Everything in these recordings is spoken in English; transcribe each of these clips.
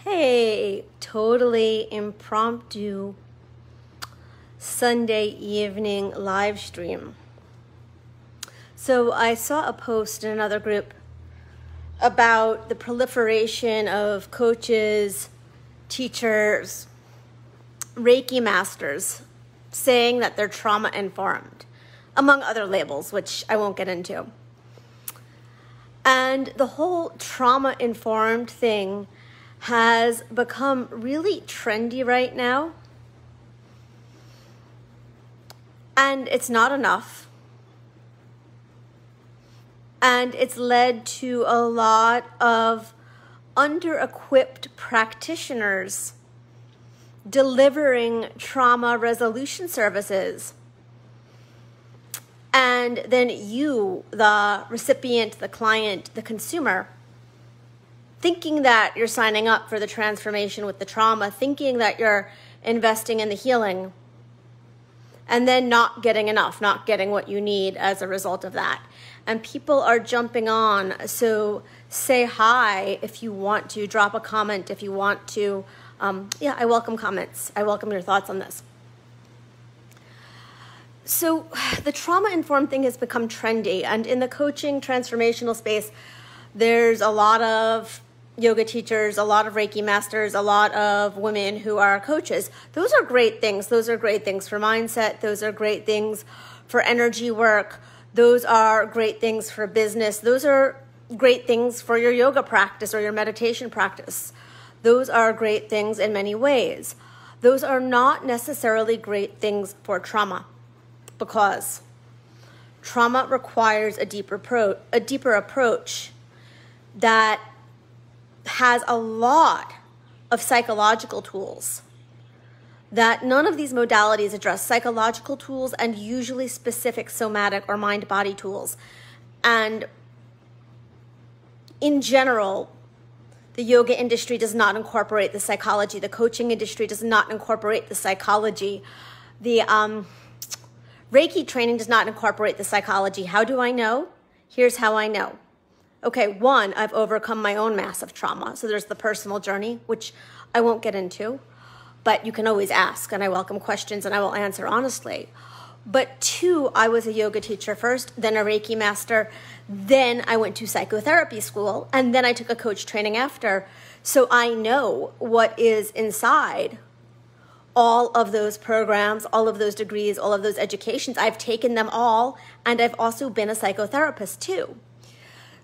Hey, totally impromptu Sunday evening live stream. So I saw a post in another group about the proliferation of coaches, teachers, Reiki masters saying that they're trauma informed, among other labels, which I won't get into. And the whole trauma informed thing has become really trendy right now. And it's not enough. And it's led to a lot of under-equipped practitioners delivering trauma resolution services. And then you, the recipient, the client, the consumer, thinking that you're signing up for the transformation with the trauma, thinking that you're investing in the healing, and then not getting enough, not getting what you need as a result of that. And people are jumping on. So say hi if you want to, drop a comment if you want to. I welcome comments. I welcome your thoughts on this. So the trauma-informed thing has become trendy. And in the coaching transformational space, there's a lot of yoga teachers, a lot of Reiki masters, a lot of women who are coaches. Those are great things. Those are great things for mindset. Those are great things for energy work. Those are great things for business. Those are great things for your yoga practice or your meditation practice. Those are great things in many ways. Those are not necessarily great things for trauma, because trauma requires a deeper approach that has a lot of psychological tools, that none of these modalities address psychological tools and usually specific somatic or mind-body tools. And in general, the yoga industry does not incorporate the psychology. The coaching industry does not incorporate the psychology. The Reiki training does not incorporate the psychology. How do I know? Here's how I know. Okay, one, I've overcome my own massive trauma. So there's the personal journey, which I won't get into, but you can always ask, and I welcome questions and I will answer honestly. But two, I was a yoga teacher first, then a Reiki master, then I went to psychotherapy school, and then I took a coach training after. So I know what is inside all of those programs, all of those degrees, all of those educations. I've taken them all, and I've also been a psychotherapist too.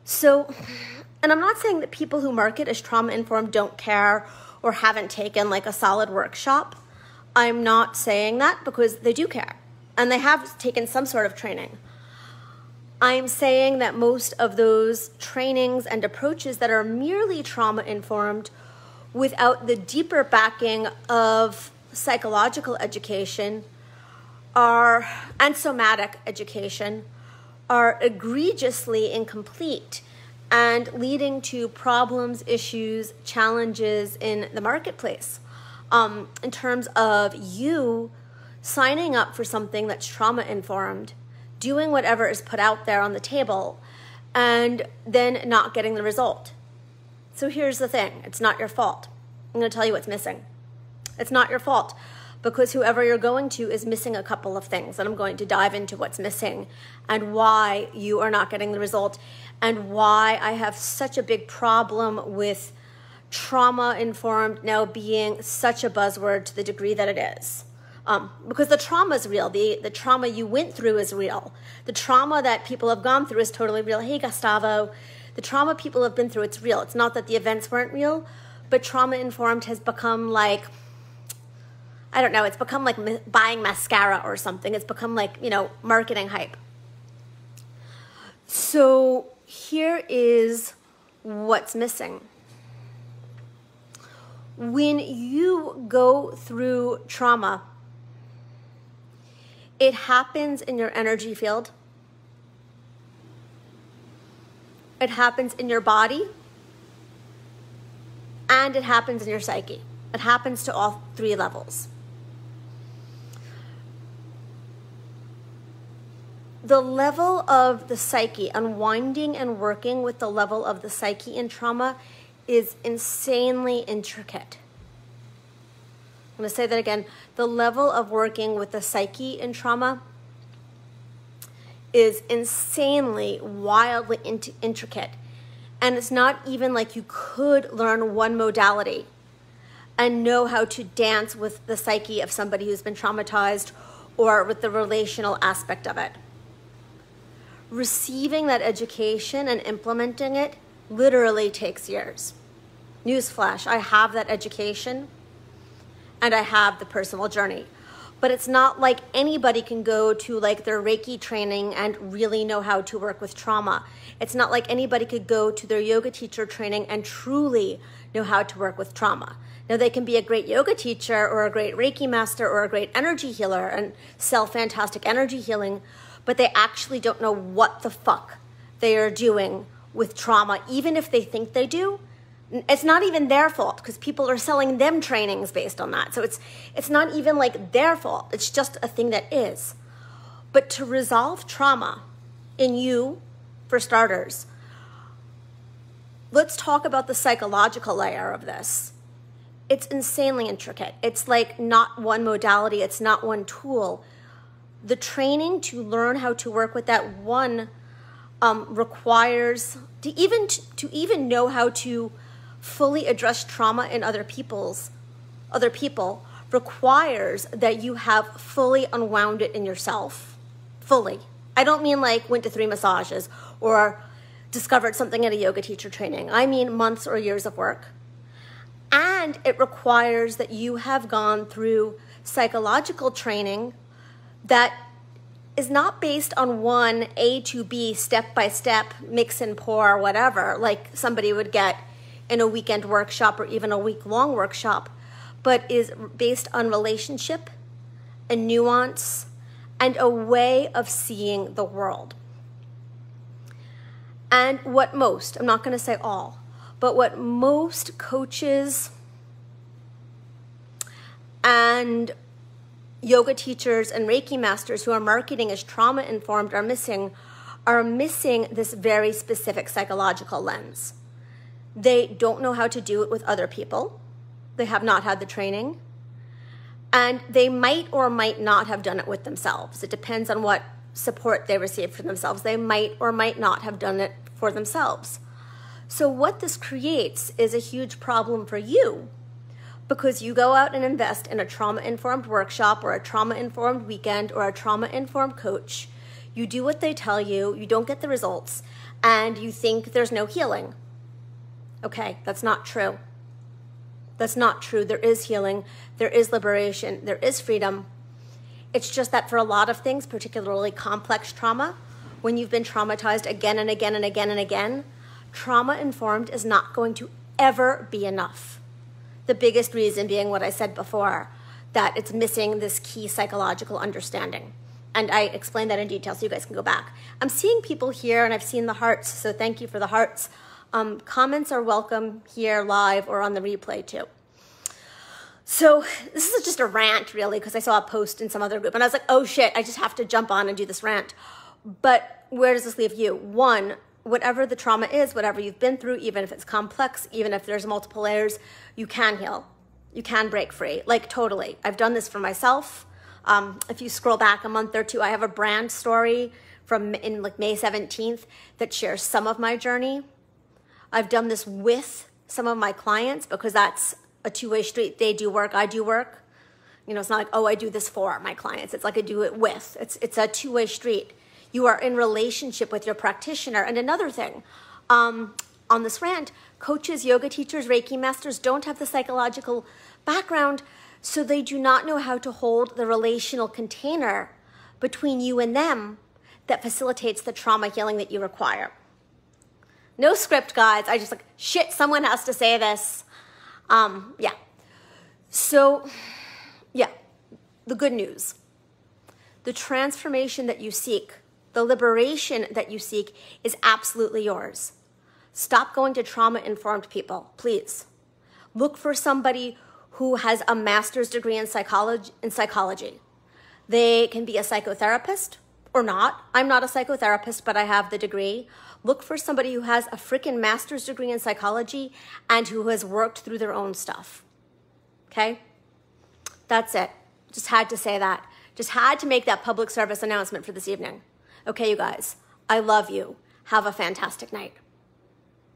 So, and I'm not saying that people who market as trauma-informed don't care or haven't taken like a solid workshop. I'm not saying that, because they do care and they have taken some sort of training. I'm saying that most of those trainings and approaches that are merely trauma-informed without the deeper backing of psychological education and somatic education are egregiously incomplete and leading to problems, issues, challenges in the marketplace. In terms of you signing up for something that's trauma-informed, doing whatever is put out there on the table, and then not getting the result. So here's the thing. It's not your fault. I'm going to tell you what's missing. It's not your fault, because whoever you're going to is missing a couple of things, and I'm going to dive into what's missing and why you are not getting the result, and why I have such a big problem with trauma-informed now being such a buzzword to the degree that it is. Because the trauma is real. The trauma you went through is real. The trauma that people have gone through is totally real. Hey, Gustavo, the trauma people have been through, it's real. It's not that the events weren't real, but trauma-informed has become like, I don't know, it's become like buying mascara or something. It's become like, marketing hype. So here is what's missing. When you go through trauma, it happens in your energy field. It happens in your body. And it happens in your psyche. It happens to all three levels. The level of the psyche, unwinding and working with the level of the psyche in trauma is insanely intricate. I'm going to say that again. The level of working with the psyche in trauma is insanely, wildly intricate. And it's not even like you could learn one modality and know how to dance with the psyche of somebody who's been traumatized or with the relational aspect of it. Receiving that education and implementing it literally takes years. Newsflash, I have that education and I have the personal journey. But it's not like anybody can go to like their Reiki training and really know how to work with trauma. It's not like anybody could go to their yoga teacher training and truly know how to work with trauma. Now, they can be a great yoga teacher or a great Reiki master or a great energy healer and sell fantastic energy healing, but they actually don't know what the fuck they are doing with trauma, even if they think they do. It's not even their fault because people are selling them trainings based on that. So it's not even like their fault. It's just a thing that is. But to resolve trauma in you, for starters, let's talk about the psychological layer of this. It's insanely intricate. It's like not one modality. It's not one tool. The training to learn how to work with that one requires to even know how to fully address trauma in other people requires that you have fully unwound it in yourself. Fully. I don't mean like went to 3 massages or discovered something at a yoga teacher training. I mean months or years of work. And it requires that you have gone through psychological training that is not based on one A to B, step-by-step, mix and pour, whatever, like somebody would get in a weekend workshop or even a week-long workshop, but is based on relationship and nuance and a way of seeing the world. And what most, I'm not going to say all, but what most coaches and yoga teachers and Reiki masters who are marketing as trauma-informed are missing this very specific psychological lens. They don't know how to do it with other people. They have not had the training. And they might or might not have done it with themselves. It depends on what support they receive for themselves. They might or might not have done it for themselves. So what this creates is a huge problem for you, because you go out and invest in a trauma-informed workshop or a trauma-informed weekend or a trauma-informed coach. You do what they tell you, you don't get the results, and you think there's no healing. Okay, that's not true. That's not true. There is healing, there is liberation, there is freedom. It's just that for a lot of things, particularly complex trauma, when you've been traumatized again and again and again and again, trauma-informed is not going to ever be enough. The biggest reason being what I said before, that it's missing this key psychological understanding. And I explained that in detail so you guys can go back. I'm seeing people here and I've seen the hearts, so thank you for the hearts. Comments are welcome here live or on the replay too. So this is just a rant really, because I saw a post in some other group and I was like, oh shit, I just have to jump on and do this rant. But where does this leave you? One, whatever the trauma is, whatever you've been through, even if it's complex, even if there's multiple layers, you can heal. You can break free, like totally. I've done this for myself. If you scroll back a month or two, I have a brand story from in like May 17th that shares some of my journey. I've done this with some of my clients because that's a two-way street. They do work, I do work. You know, it's not like, oh, I do this for my clients. It's like I do it with. It's a two-way street. You are in relationship with your practitioner. And another thing, on this rant, coaches, yoga teachers, Reiki masters don't have the psychological background, so they do not know how to hold the relational container between you and them that facilitates the trauma healing that you require. No script, guys. I just like, shit, someone has to say this. Yeah. So, yeah, the good news. The transformation that you seek, the liberation that you seek is absolutely yours. Stop going to trauma-informed people, please. Look for somebody who has a master's degree in psychology. They can be a psychotherapist or not. I'm not a psychotherapist, but I have the degree. Look for somebody who has a freaking master's degree in psychology and who has worked through their own stuff. Okay? That's it. Just had to say that. Just had to make that public service announcement for this evening. Okay, you guys. I love you. Have a fantastic night.